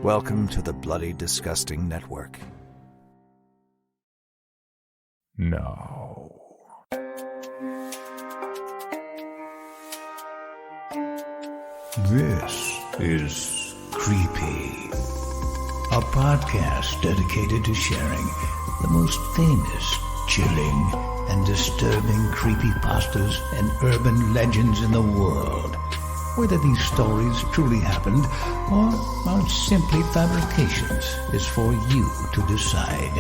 Welcome to the Bloody Disgusting Network. No. This is Creepy, a podcast dedicated to sharing the most famous, chilling, and disturbing creepypastas and urban legends in the world. Whether these stories truly happened or are simply fabrications is for you to decide.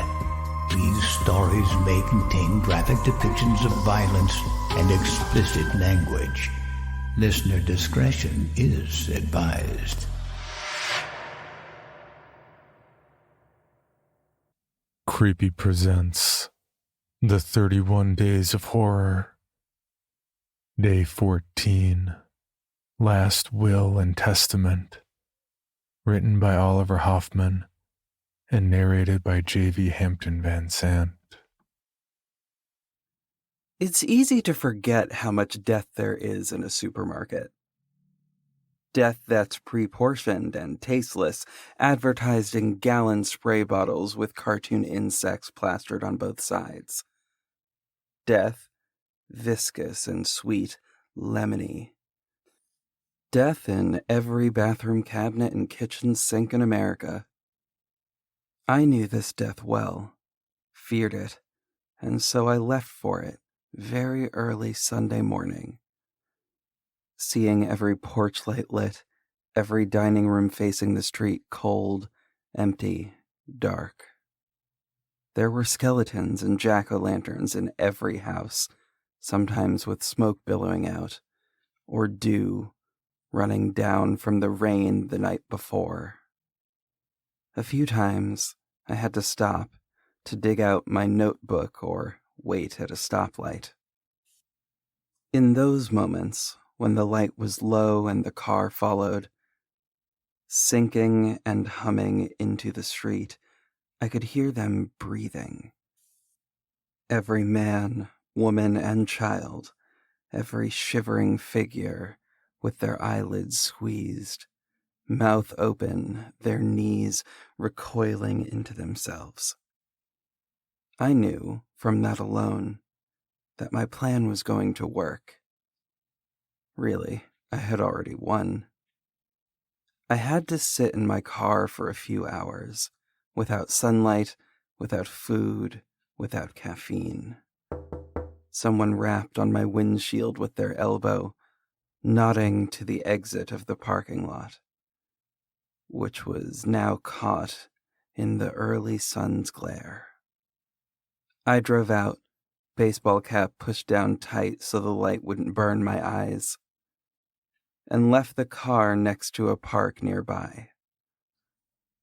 These stories may contain graphic depictions of violence and explicit language. Listener discretion is advised. Creepy presents The 31 Days of Horror. Day 14. Last Will and Testament. Written by Oliver Hoffman and narrated by J.V. Hampton Van Sant. It's easy to forget how much death there is in a supermarket. Death that's pre-portioned and tasteless, advertised in gallon spray bottles with cartoon insects plastered on both sides. Death, viscous and sweet, lemony. Death in every bathroom cabinet and kitchen sink in America. I knew this death well, feared it, and so I left for it very early Sunday morning. Seeing every porch light lit, every dining room facing the street cold, empty, dark. There were skeletons and jack-o'-lanterns in every house, sometimes with smoke billowing out, or dew running down from the rain the night before. A few times I had to stop to dig out my notebook or wait at a stoplight. In those moments, when the light was low and the car followed, sinking and humming into the street, I could hear them breathing. Every man, woman, and child, every shivering figure with their eyelids squeezed, mouth open, their knees recoiling into themselves. I knew, from that alone, that my plan was going to work. Really, I had already won. I had to sit in my car for a few hours, without sunlight, without food, without caffeine. Someone rapped on my windshield with their elbow, nodding to the exit of the parking lot, which was now caught in the early sun's glare. I drove out, baseball cap pushed down tight so the light wouldn't burn my eyes, and left the car next to a park nearby.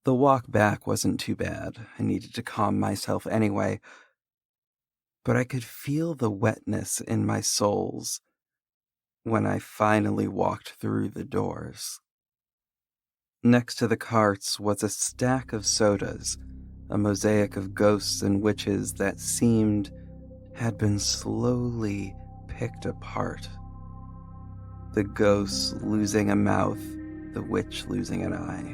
The walk back wasn't too bad. I needed to calm myself anyway, but I could feel the wetness in my soles when I finally walked through the doors. Next to the carts was a stack of sodas, a mosaic of ghosts and witches that seemed had been slowly picked apart. The ghosts losing a mouth, the witch losing an eye.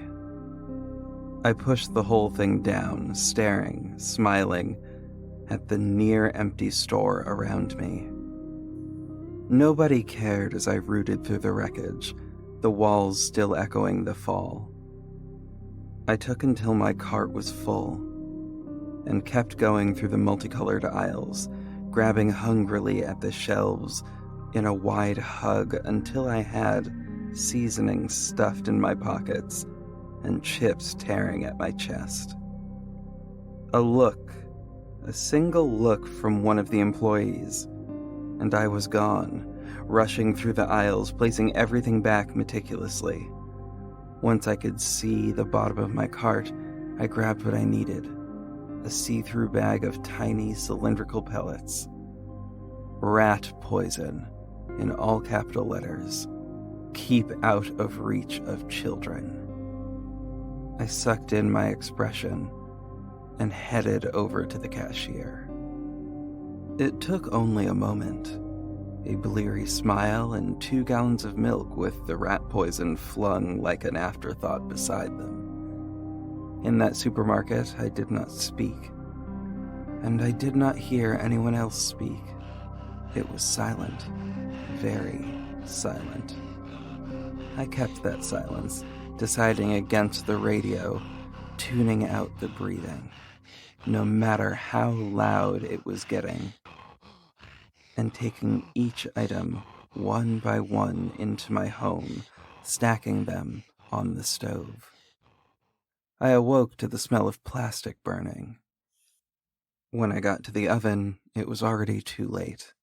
I pushed the whole thing down, staring, smiling, at the near-empty store around me. Nobody cared as I rooted through the wreckage, the walls still echoing the fall. I took until my cart was full, and kept going through the multicolored aisles, grabbing hungrily at the shelves in a wide hug until I had seasoning stuffed in my pockets and chips tearing at my chest. A single look from one of the employees, and I was gone, rushing through the aisles, placing everything back meticulously. Once I could see the bottom of my cart, I grabbed what I needed, a see-through bag of tiny cylindrical pellets. Rat poison, in all capital letters. Keep out of reach of children. I sucked in my expression and headed over to the cashier. It took only a moment. A bleary smile and 2 gallons of milk with the rat poison flung like an afterthought beside them. In that supermarket, I did not speak. And I did not hear anyone else speak. It was silent. Very silent. I kept that silence, deciding against the radio, tuning out the breathing, no matter how loud it was getting, and taking each item one by one into my home, stacking them on the stove. I awoke to the smell of plastic burning. When I got to the oven, it was already too late.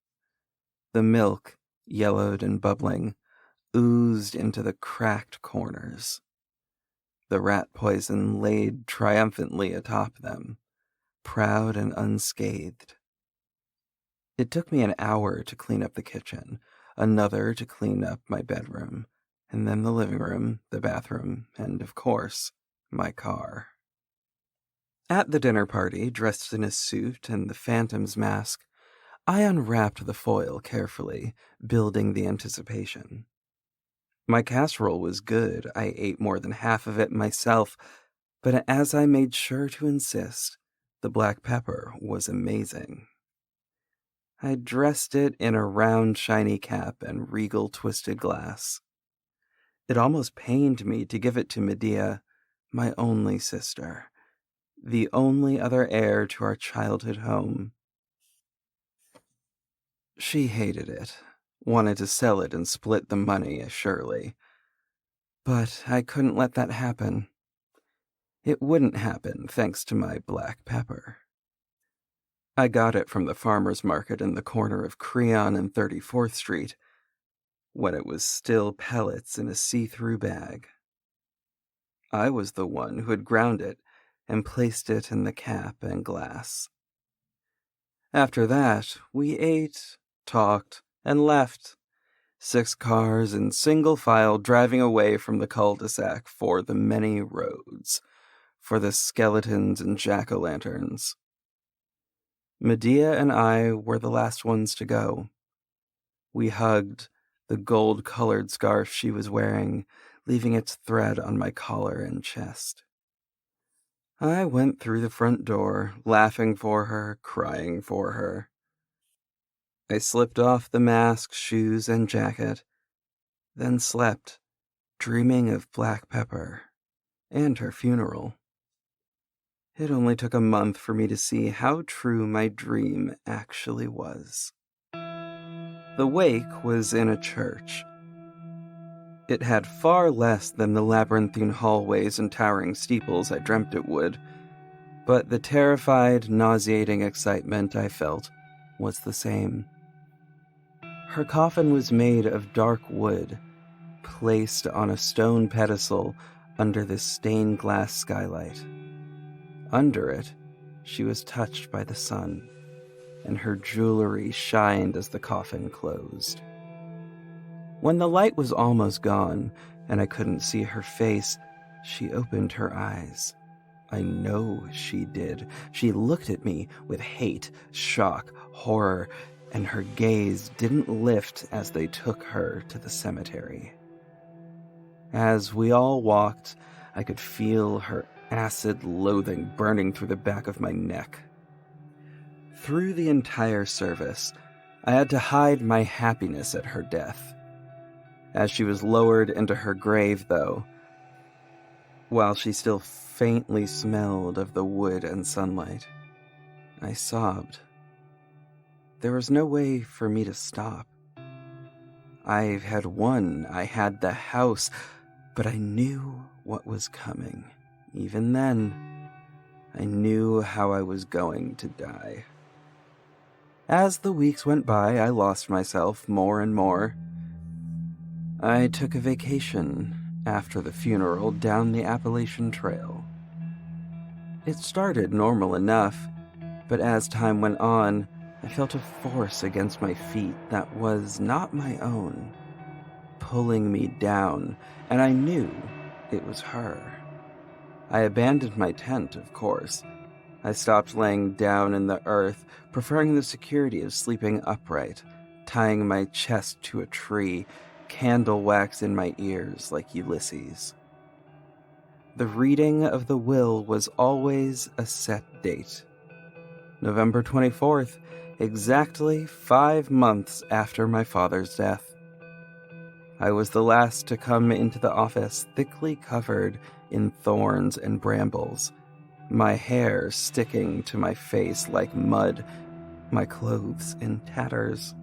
The milk, yellowed and bubbling, oozed into the cracked corners. The rat poison laid triumphantly atop them, proud and unscathed. It took me an hour to clean up the kitchen, another to clean up my bedroom, and then the living room, the bathroom, and, of course, my car. At the dinner party, dressed in a suit and the Phantom's mask, I unwrapped the foil carefully, building the anticipation. My casserole was good. I ate more than half of it myself, but as I made sure to insist, the black pepper was amazing. I dressed it in a round, shiny cap and regal twisted glass. It almost pained me to give it to Medea, my only sister, the only other heir to our childhood home. She hated it, wanted to sell it and split the money, surely. But I couldn't let that happen. It wouldn't happen thanks to my black pepper. I got it from the farmer's market in the corner of Creon and 34th Street, when it was still pellets in a see-through bag. I was the one who had ground it and placed it in the cap and glass. After that, we ate, talked, and left, 6 cars in single file driving away from the cul-de-sac for the many roads, for the skeletons and jack-o'-lanterns. Medea and I were the last ones to go. We hugged, the gold-colored scarf she was wearing, leaving its thread on my collar and chest. I went through the front door, laughing for her, crying for her. I slipped off the mask, shoes, and jacket, then slept, dreaming of black pepper and her funeral. It only took a month for me to see how true my dream actually was. The wake was in a church. It had far less than the labyrinthine hallways and towering steeples I dreamt it would, but the terrified, nauseating excitement I felt was the same. Her coffin was made of dark wood, placed on a stone pedestal under the stained glass skylight. Under it, she was touched by the sun, and her jewelry shined as the coffin closed. When the light was almost gone, and I couldn't see her face, she opened her eyes. I know she did. She looked at me with hate, shock, horror, and her gaze didn't lift as they took her to the cemetery. As we all walked, I could feel her acid loathing burning through the back of my neck. Through the entire service, I had to hide my happiness at her death. As she was lowered into her grave, though, while she still faintly smelled of the wood and sunlight, I sobbed. There was no way for me to stop. I had won, I had the house, but I knew what was coming. Even then, I knew how I was going to die. As the weeks went by, I lost myself more and more. I took a vacation after the funeral down the Appalachian Trail. It started normal enough, but as time went on, I felt a force against my feet that was not my own, pulling me down, and I knew it was her. I abandoned my tent, of course. I stopped laying down in the earth, preferring the security of sleeping upright, tying my chest to a tree, candle wax in my ears like Ulysses. the reading of the will was always a set date. November 24th, exactly 5 months after my father's death. I was the last to come into the office, thickly covered in thorns and brambles, my hair sticking to my face like mud, my clothes in tatters.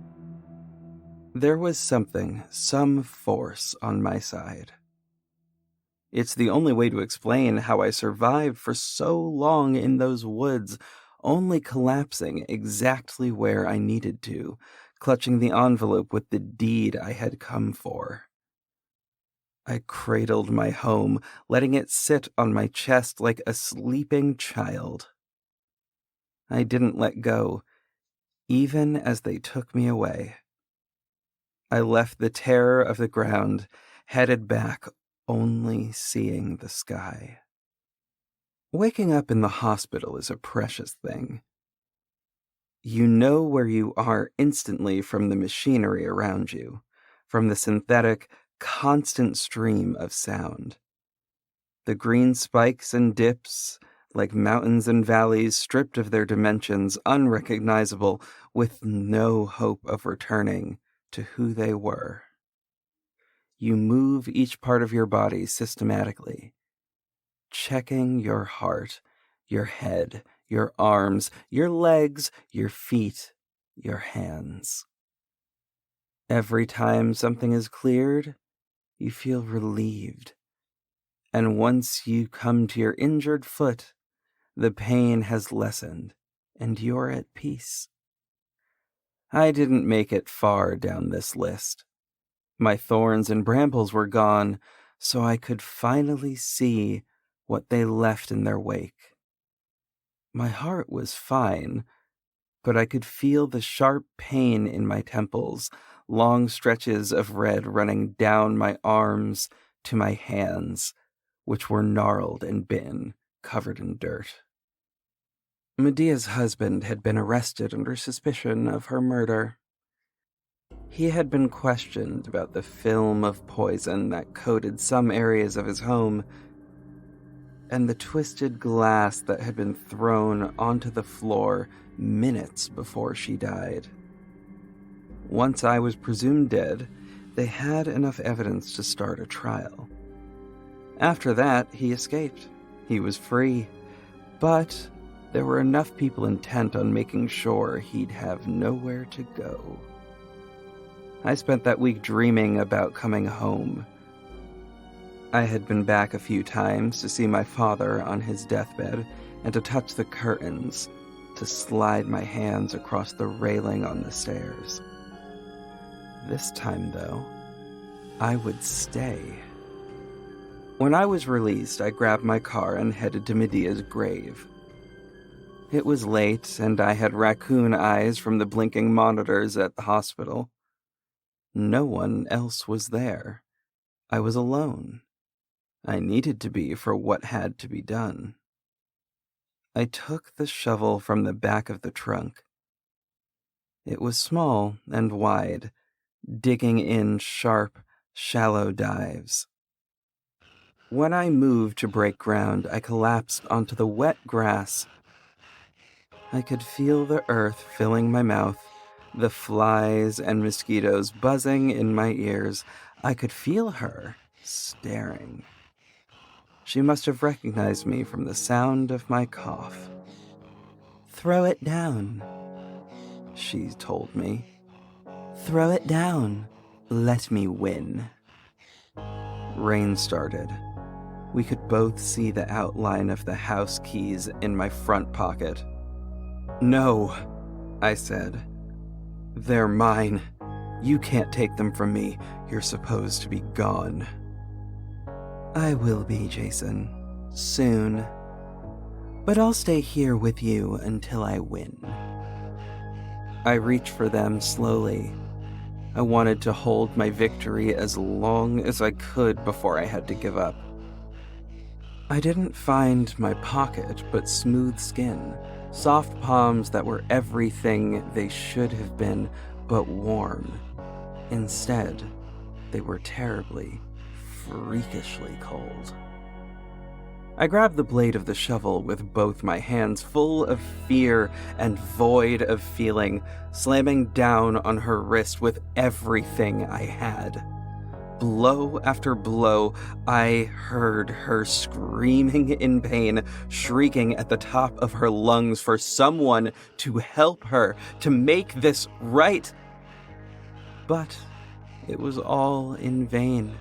There was some force on my side. It's the only way to explain how I survived for so long in those woods, only collapsing exactly where I needed to, clutching the envelope with the deed I had come for. I cradled my home, letting it sit on my chest like a sleeping child. I didn't let go, even as they took me away. I left the terror of the ground, headed back, only seeing the sky. Waking up in the hospital is a precious thing. You know where you are instantly from the machinery around you, from the synthetic, constant stream of sound. The green spikes and dips, like mountains and valleys stripped of their dimensions, unrecognizable, with no hope of returning to who they were. You move each part of your body systematically, checking your heart, your head, your arms, your legs, your feet, your hands. Every time something is cleared, you feel relieved. And once you come to your injured foot, the pain has lessened, and you're at peace. I didn't make it far down this list. My thorns and brambles were gone, so I could finally see what they left in their wake. My heart was fine, but I could feel the sharp pain in my temples, long stretches of red running down my arms to my hands, which were gnarled and bitten, covered in dirt. Medea's husband had been arrested under suspicion of her murder. He had been questioned about the film of poison that coated some areas of his home, and the twisted glass that had been thrown onto the floor minutes before she died. Once I was presumed dead, they had enough evidence to start a trial. After that, he escaped. He was free, but there were enough people intent on making sure he'd have nowhere to go. I spent that week dreaming about coming home. I had been back a few times to see my father on his deathbed and to touch the curtains, to slide my hands across the railing on the stairs. This time, though, I would stay. When I was released, I grabbed my car and headed to Medea's grave. It was late, and I had raccoon eyes from the blinking monitors at the hospital. No one else was there. I was alone. I needed to be for what had to be done. I took the shovel from the back of the trunk. It was small and wide, digging in sharp, shallow dives. When I moved to break ground, I collapsed onto the wet grass. I could feel the earth filling my mouth, the flies and mosquitoes buzzing in my ears. I could feel her staring. She must have recognized me from the sound of my cough. "Throw it down," she told me. "Throw it down. Let me win." Rain started. We could both see the outline of the house keys in my front pocket. "No," I said. "They're mine. You can't take them from me. You're supposed to be gone." "I will be, Jason. Soon. But I'll stay here with you until I win." I reached for them slowly. I wanted to hold my victory as long as I could before I had to give up. I didn't find my pocket, but smooth skin, soft palms that were everything they should have been, but warm. Instead, they were terribly, freakishly cold. I grabbed the blade of the shovel with both my hands, full of fear and void of feeling, slamming down on her wrist with everything I had. Blow after blow, I heard her screaming in pain, shrieking at the top of her lungs for someone to help her, to make this right. But it was all in vain.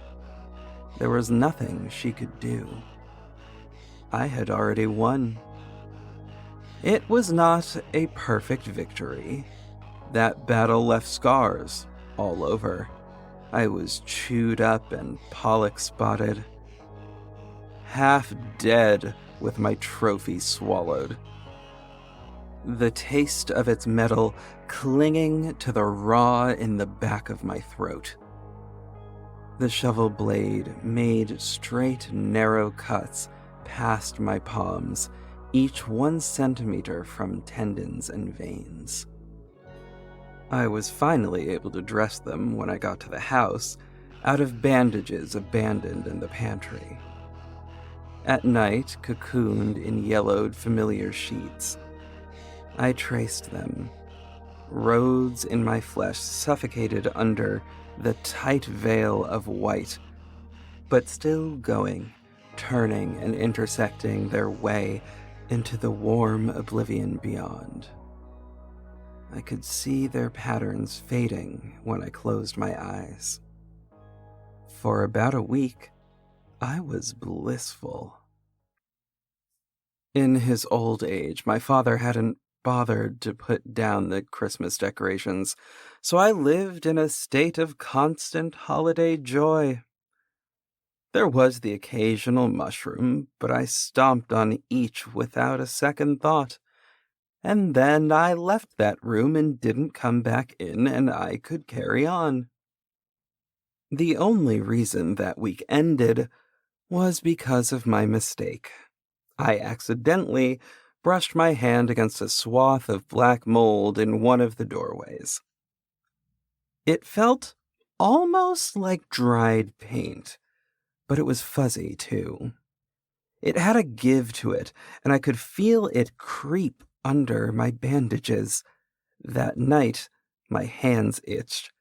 There was nothing she could do. I had already won. It was not a perfect victory. That battle left scars all over. I was chewed up and pollock-spotted, half dead with my trophy swallowed. The taste of its metal clinging to the raw in the back of my throat. The shovel blade made straight, narrow cuts past my palms, each 1 centimeter from tendons and veins. I was finally able to dress them when I got to the house, out of bandages abandoned in the pantry. At night, cocooned in yellowed familiar sheets, I traced them, roads in my flesh suffocated under the tight veil of white, but still going, turning and intersecting their way into the warm oblivion beyond. I could see their patterns fading when I closed my eyes. For about a week, I was blissful. In his old age, my father hadn't bothered to put down the Christmas decorations, so I lived in a state of constant holiday joy. There was the occasional mushroom, but I stomped on each without a second thought. And then I left that room and didn't come back in, and I could carry on. The only reason that week ended was because of my mistake. I accidentally brushed my hand against a swath of black mold in one of the doorways. It felt almost like dried paint, but it was fuzzy too. It had a give to it, and I could feel it creep under my bandages. That night, my hands itched.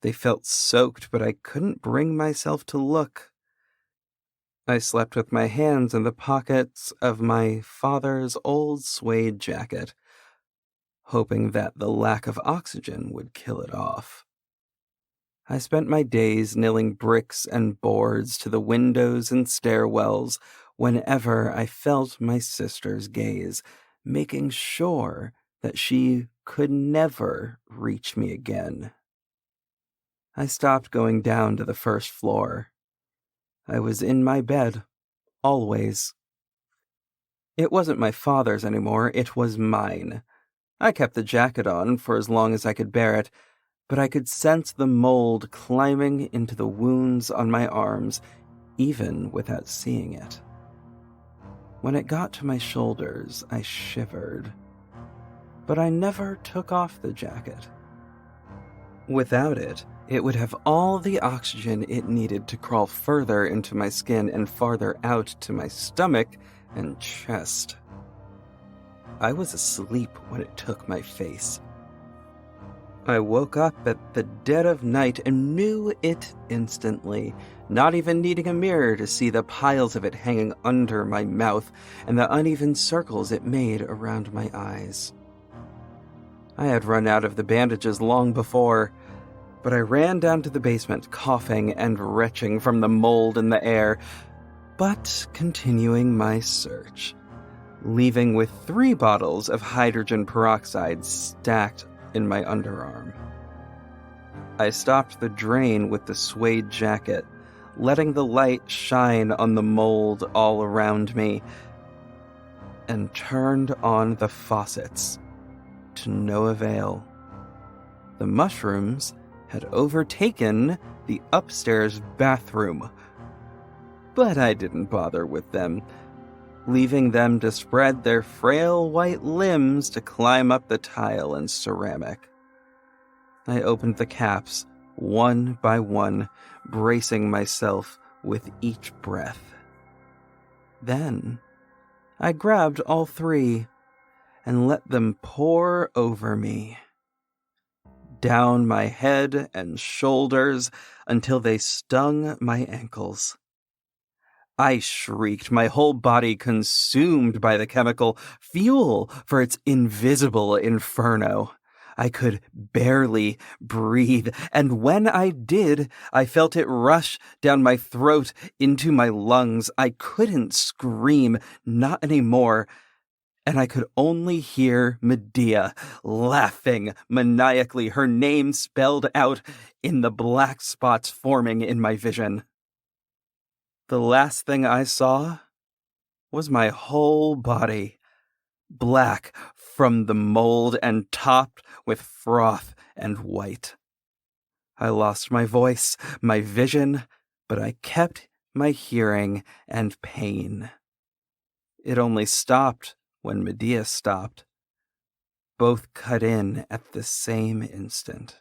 They felt soaked, but I couldn't bring myself to look. I slept with my hands in the pockets of my father's old suede jacket, hoping that the lack of oxygen would kill it off. I spent my days nailing bricks and boards to the windows and stairwells whenever I felt my sister's gaze, making sure that she could never reach me again. I stopped going down to the first floor. I was in my bed, always. It wasn't my father's anymore, it was mine. I kept the jacket on for as long as I could bear it, but I could sense the mold climbing into the wounds on my arms, even without seeing it. When it got to my shoulders, I shivered, but I never took off the jacket. Without it, it would have all the oxygen it needed to crawl further into my skin and farther out to my stomach and chest. I was asleep when it took my face. I woke up at the dead of night and knew it instantly, not even needing a mirror to see the piles of it hanging under my mouth and the uneven circles it made around my eyes. I had run out of the bandages long before, but I ran down to the basement, coughing and retching from the mold in the air, but continuing my search, leaving with 3 bottles of hydrogen peroxide stacked in my underarm. I stopped the drain with the suede jacket, letting the light shine on the mold all around me, and turned on the faucets, to no avail. The mushrooms had overtaken the upstairs bathroom, but I didn't bother with them, leaving them to spread their frail white limbs to climb up the tile and ceramic. I opened the caps, one by one, bracing myself with each breath. Then I grabbed all three and let them pour over me, down my head and shoulders until they stung my ankles. I shrieked, my whole body consumed by the chemical, fuel for its invisible inferno. I could barely breathe, and when I did, I felt it rush down my throat into my lungs. I couldn't scream, not anymore, and I could only hear Medea laughing maniacally, her name spelled out in the black spots forming in my vision. The last thing I saw was my whole body, black from the mold and topped with froth and white. I lost my voice, my vision, but I kept my hearing and pain. It only stopped when Medea stopped. Both cut in at the same instant.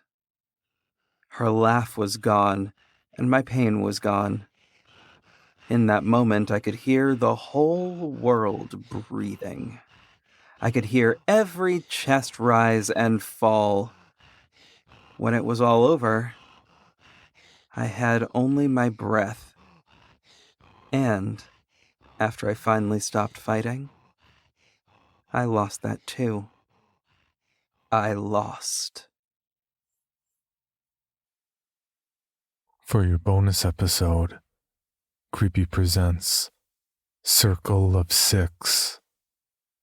Her laugh was gone, and my pain was gone. In that moment, I could hear the whole world breathing. I could hear every chest rise and fall. When it was all over, I had only my breath. And after I finally stopped fighting, I lost that too. I lost. For your bonus episode, Creepy presents Circle of Six,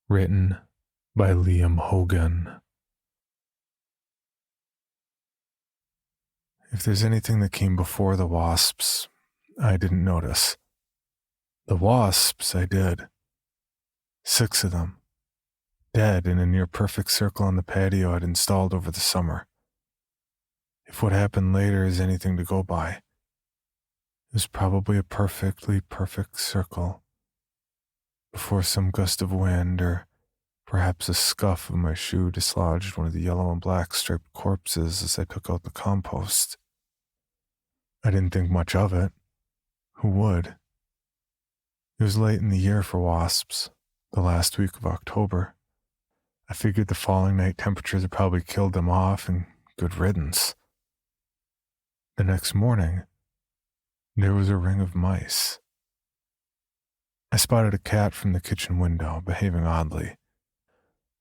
written by Liam Hogan. If there's anything that came before the wasps, I didn't notice. The wasps, I did. 6 of them, dead in a near-perfect circle on the patio I'd installed over the summer. If what happened later is anything to go by, it was probably a perfectly perfect circle before some gust of wind or perhaps a scuff of my shoe dislodged one of the yellow and black striped corpses as I took out the compost. I didn't think much of it. Who would? It was late in the year for wasps, the last week of October. I figured the falling night temperatures had probably killed them off, and good riddance. The next morning, there was a ring of mice. I spotted a cat from the kitchen window, behaving oddly.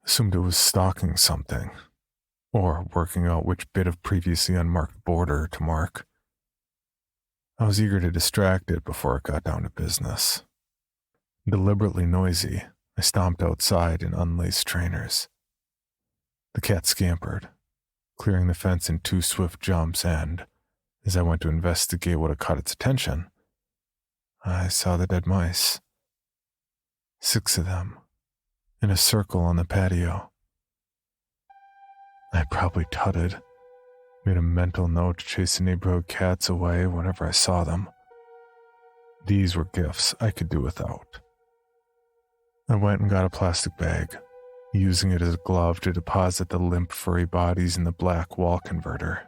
Assumed it was stalking something, or working out which bit of previously unmarked border to mark. I was eager to distract it before it got down to business. Deliberately noisy, I stomped outside in unlaced trainers. The cat scampered, clearing the fence in 2 swift jumps, and as I went to investigate what had caught its attention, I saw the dead mice. 6 of them, in a circle on the patio. I probably tutted, made a mental note to chase the neighborhood cats away whenever I saw them. These were gifts I could do without. I went and got a plastic bag, using it as a glove to deposit the limp furry bodies in the black wall converter.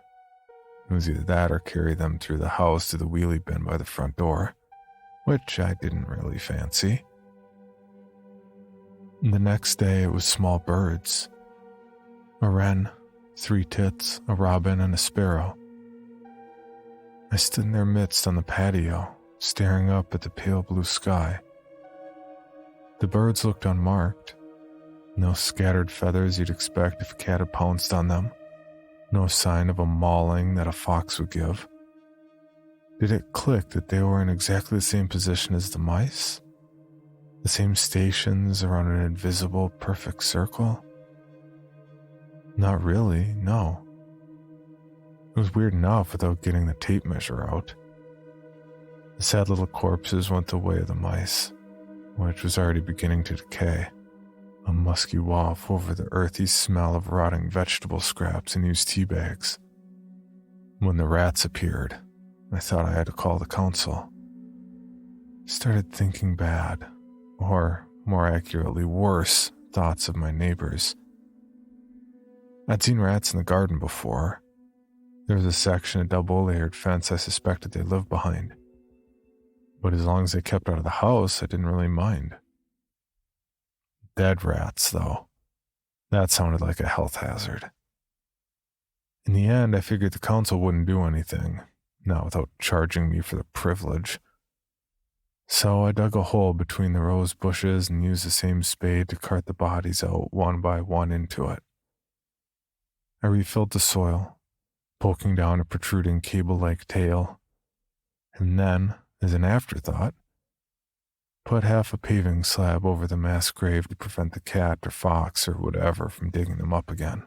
It was either that or carry them through the house to the wheelie bin by the front door, which I didn't really fancy. The next day it was small birds. A wren, 3 tits, a robin, and a sparrow. I stood in their midst on the patio, staring up at the pale blue sky. The birds looked unmarked. No scattered feathers you'd expect if a cat had pounced on them. No sign of a mauling that a fox would give. Did it click that they were in exactly the same position as the mice? The same stations around an invisible, perfect circle? Not really, no. It was weird enough without getting the tape measure out. The sad little corpses went the way of the mice, which was already beginning to decay. A musky waft over the earthy smell of rotting vegetable scraps and used tea bags. When the rats appeared, I thought I had to call the council. Started thinking bad, or more accurately worse, thoughts of my neighbors. I'd seen rats in the garden before. There was a section of double-layered fence I suspected they lived behind. but as long as they kept out of the house, I didn't really mind. Dead rats, though. That sounded like a health hazard. In the end, I figured the council wouldn't do anything, not without charging me for the privilege. So I dug a hole between the rose bushes and used the same spade to cart the bodies out one by one into it. I refilled the soil, poking down a protruding cable-like tail, and then, as an afterthought, put half a paving slab over the mass grave to prevent the cat or fox or whatever from digging them up again.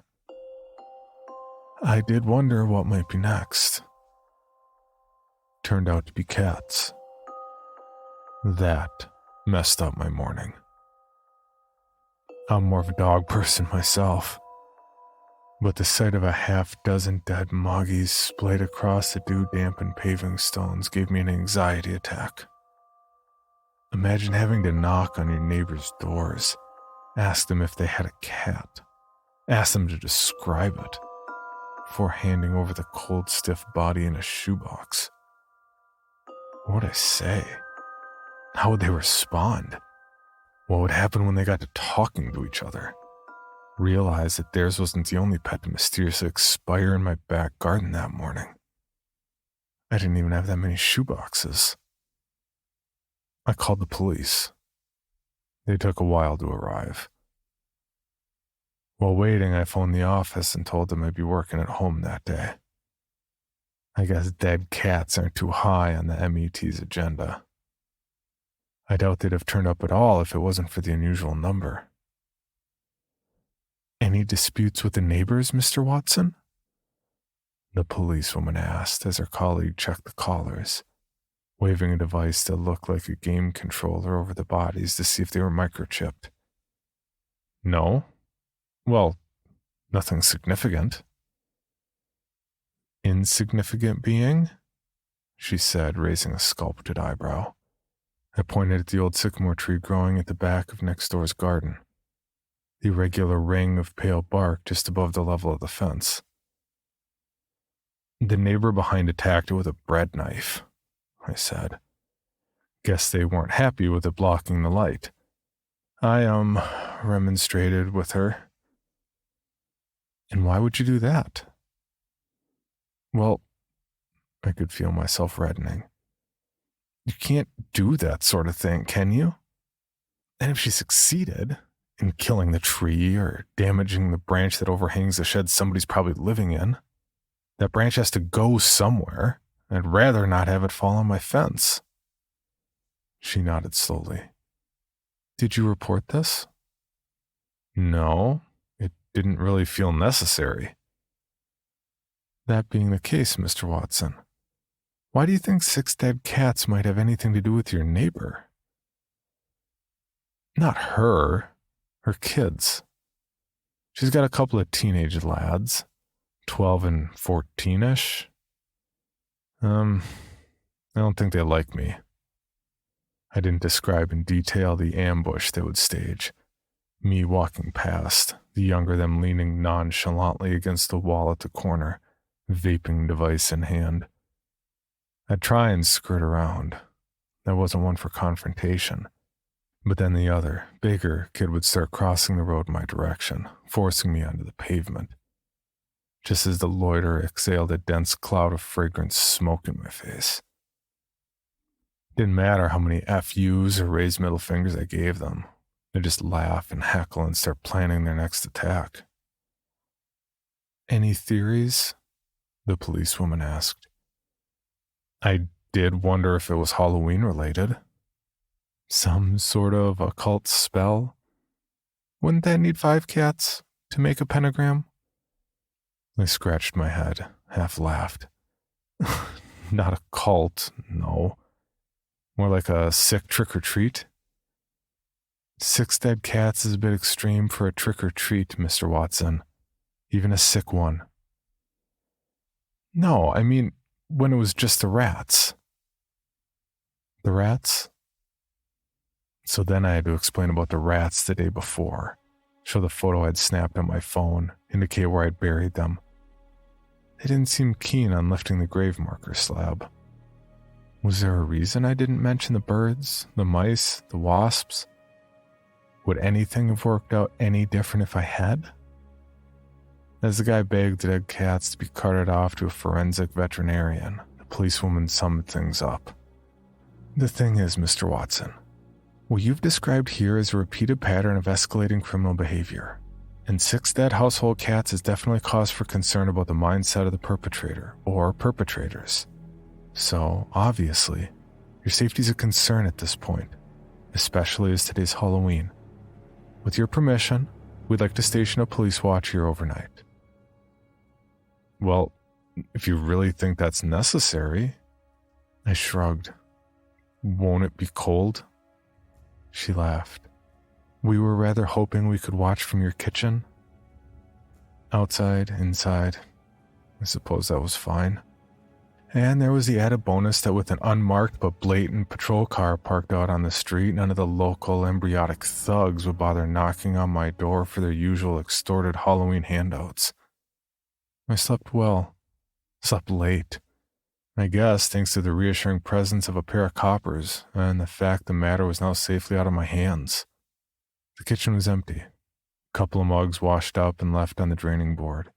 I did wonder what might be next. Turned out to be cats. That messed up my morning. I'm more of a dog person myself, but the sight of a half-dozen dead moggies splayed across the dew-dampened paving stones gave me an anxiety attack. Imagine having to knock on your neighbor's doors, ask them if they had a cat, ask them to describe it, before handing over the cold, stiff body in a shoebox. What would I say? How would they respond? What would happen when they got to talking to each other? Realize that theirs wasn't the only pet to mysteriously expire in my back garden that morning. I didn't even have that many shoeboxes. I called the police. They took a while to arrive. While waiting, I phoned the office and told them I'd be working at home that day. I guess dead cats aren't too high on the MET's agenda. I doubt they'd have turned up at all if it wasn't for the unusual number. Any disputes with the neighbors, Mr. Watson? The policewoman asked as her colleague checked the collars, waving a device that looked like a game controller over the bodies to see if they were microchipped. No? Well, nothing significant. Insignificant being? She said, raising a sculpted eyebrow. I pointed at the old sycamore tree growing at the back of next door's garden, the irregular ring of pale bark just above the level of the fence. The neighbor behind attacked it with a bread knife, I said. Guess they weren't happy with it blocking the light. I, remonstrated with her. And why would you do that? Well, I could feel myself reddening. You can't do that sort of thing, can you? And if she succeeded in killing the tree or damaging the branch that overhangs the shed somebody's probably living in, that branch has to go somewhere. I'd rather not have it fall on my fence. She nodded slowly. Did you report this? No, it didn't really feel necessary. That being the case, Mr. Watson, why do you think 6 dead cats might have anything to do with your neighbor? Not her kids. She's got a couple of teenage lads, 12 and 14-ish. I don't think they like me. I didn't describe in detail the ambush they would stage. Me walking past, the younger them leaning nonchalantly against the wall at the corner, vaping device in hand. I'd try and skirt around. I wasn't one for confrontation. But then the other, bigger kid would start crossing the road my direction, forcing me onto the pavement. Just as the loiterer exhaled a dense cloud of fragrant smoke in my face. Didn't matter how many FUs or raised middle fingers I gave them. They'd just laugh and heckle and start planning their next attack. Any theories? The policewoman asked. I did wonder if it was Halloween related. Some sort of occult spell? Wouldn't that need 5 cats to make a pentagram? I scratched my head, half laughed. Not a cult, no. More like a sick trick-or-treat. 6 dead cats is a bit extreme for a trick-or-treat, Mr. Watson. Even a sick one. No, I mean, when it was just the rats. The rats? So then I had to explain about the rats the day before. Show the photo I'd snapped on my phone, indicate where I'd buried them. They didn't seem keen on lifting the grave marker slab. Was there a reason I didn't mention the birds, the mice, the wasps? Would anything have worked out any different if I had? As the guy begged the dead cats to be carted off to a forensic veterinarian, the policewoman summed things up. The thing is, Mr. Watson, what you've described here is a repeated pattern of escalating criminal behavior, and 6 dead household cats is definitely cause for concern about the mindset of the perpetrator or perpetrators. So, obviously, your safety is a concern at this point, especially as today's Halloween. With your permission, we'd like to station a police watch here overnight. Well, if you really think that's necessary, I shrugged. Won't it be cold? She laughed. We were rather hoping we could watch from your kitchen. Outside, inside, I suppose that was fine. And there was the added bonus that with an unmarked but blatant patrol car parked out on the street, none of the local embryotic thugs would bother knocking on my door for their usual extorted Halloween handouts. I slept well. Slept late. I guess thanks to the reassuring presence of a pair of coppers and the fact the matter was now safely out of my hands. The kitchen was empty. A couple of mugs washed up and left on the draining board.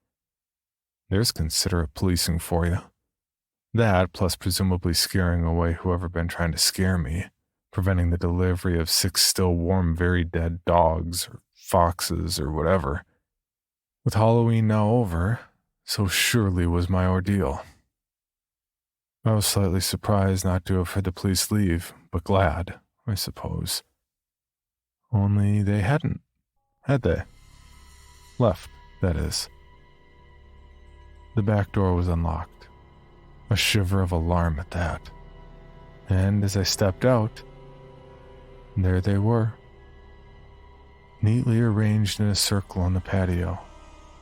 There's considerate policing for you. That, plus presumably scaring away whoever been trying to scare me, preventing the delivery of 6 still warm, very dead dogs, or foxes, or whatever. With Halloween now over, so surely was my ordeal. I was slightly surprised not to have had the police leave, but glad, I suppose. Only they hadn't, had they? Left, that is. The back door was unlocked. A shiver of alarm at that. And as I stepped out, there they were. Neatly arranged in a circle on the patio,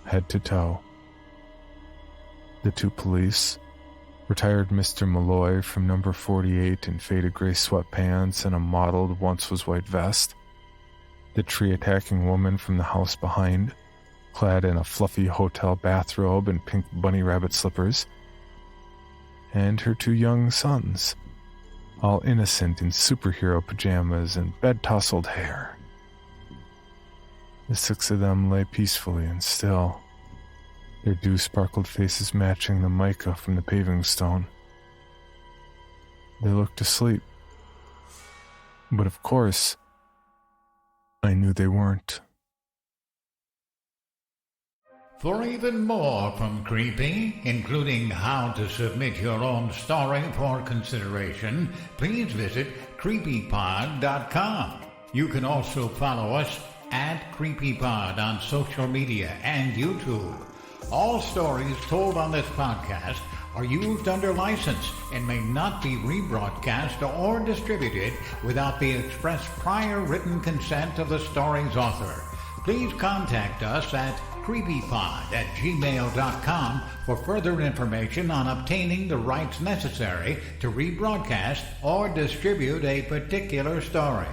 head to toe. The 2 police, retired Mr. Malloy from number 48 in faded gray sweatpants and a mottled once-was-white vest. The tree-attacking woman from the house behind, clad in a fluffy hotel bathrobe and pink bunny rabbit slippers. And her 2 young sons, all innocent in superhero pajamas and bed-tousled hair. The 6 of them lay peacefully and still, their dew-sparkled faces matching the mica from the paving stone. They looked asleep. But of course, I knew they weren't. For even more from Creepy, including how to submit your own story for consideration, please visit creepypod.com. You can also follow us at CreepyPod on social media and YouTube. All stories told on this podcast are used under license and may not be rebroadcast or distributed without the express prior written consent of the story's author. Please contact us at creepypod@gmail.com for further information on obtaining the rights necessary to rebroadcast or distribute a particular story.